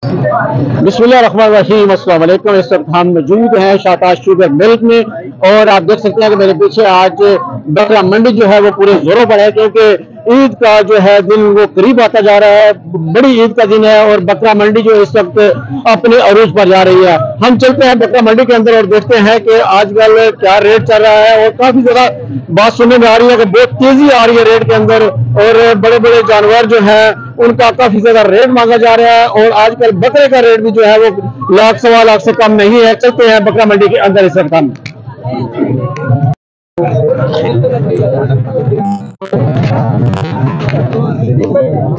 बिस्मिल्लाहिर्रहमानिर्रहीम, अस्सलाम वालेकुम। इस वक्त हम मौजूद हैं शाताज शुगर मिल्क में और आप देख सकते हैं कि मेरे पीछे आज बकरा मंडी जो है वो पूरे जोरों पर है, क्योंकि ईद का जो है दिन वो करीब आता जा रहा है। बड़ी ईद का दिन है और बकरा मंडी जो इस वक्त अपने अरूज पर जा रही है। हम चलते हैं बकरा मंडी के अंदर और देखते हैं कि आजकल क्या रेट चल रहा है। और काफी ज्यादा बात सुनने में आ रही है कि बहुत तेजी आ रही है रेट के अंदर और बड़े बड़े जानवर जो है उनका काफी ज्यादा रेट मांगा जा रहा है। और आजकल बकरे का रेट भी जो है वो लाख सवा लाख से कम नहीं है। चलते हैं बकरा मंडी के अंदर इस वक्त हम।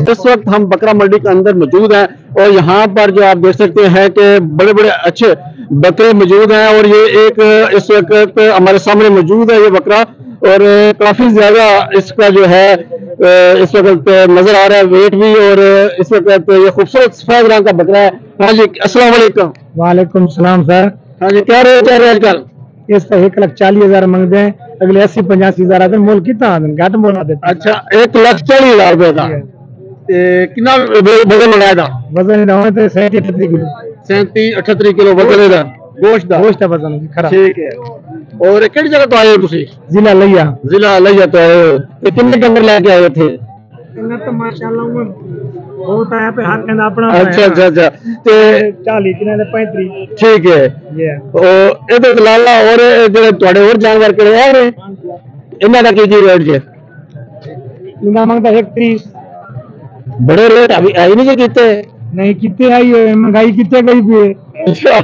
इस वक्त हम बकरा मंडी के अंदर मौजूद हैं और यहाँ पर जो आप देख सकते हैं कि बड़े बड़े अच्छे बकरे मौजूद हैं। और ये एक इस वक्त हमारे सामने मौजूद है ये बकरा और काफी ज्यादा इसका जो है इस वक्त नजर आ रहा है वेट भी। और इस वक्त ये खूबसूरत सफेद रंग का बकरा है। हाँ जी, अस्सलाम वालेकुम। वालेकुम सलाम सर। हाँ जी, क्या रेट है आजकल? इसका 1,40,000 मांगते हैं, अगले 80-85,000 आते हैं। मोल कितना घट मोल आते? अच्छा, 1,40,000 रुपए का। कितना वजन लगाया था? वजन 37-38 किलो। 37-38 किलो वजन है गोश्त का। गोश्त का वजन खरा। ठीक है। और किहड़ी जगह तो आए हो तुसी? जिला लिया। जिला लिया तो आए हो। कितने डंगर लेके आए थे? तो माशाल्लाह बहुत आया पे हाथ के अपना। अच्छा अच्छा अच्छा। ते 40 किने 35। ठीक है। ओ इधर लाला और जेडे ਤੁਹਾਡੇ और जानवर केड़े आ रहे इन्हां दा की रेट जे? इनका मांगता 31। बड़े रेट अभी आई नहीं किते? नहीं कितने आई है, महंगाई कितने गई भी। अच्छा,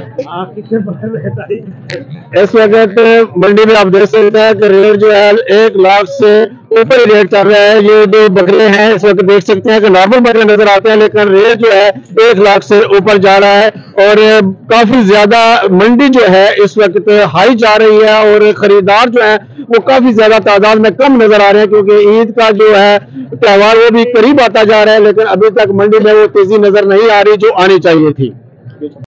इस वक्त मंडी में आप देख सकते हैं कि रेट जो है 1 लाख से ऊपर ही रेट चल रहा है। ये जो बकरे हैं इस वक्त देख सकते हैं कि नॉर्मल बकरे नजर आते हैं, लेकिन रेट जो है 1 लाख से ऊपर जा रहा है। और काफी ज्यादा मंडी जो है इस वक्त हाई जा रही है और खरीदार जो है वो काफी ज्यादा तादाद में कम नजर आ रहे हैं, क्योंकि ईद का जो है त्योहार वो भी करीब आता जा रहा है। लेकिन अभी तक मंडी में वो तेजी नजर नहीं आ रही जो आनी चाहिए थी।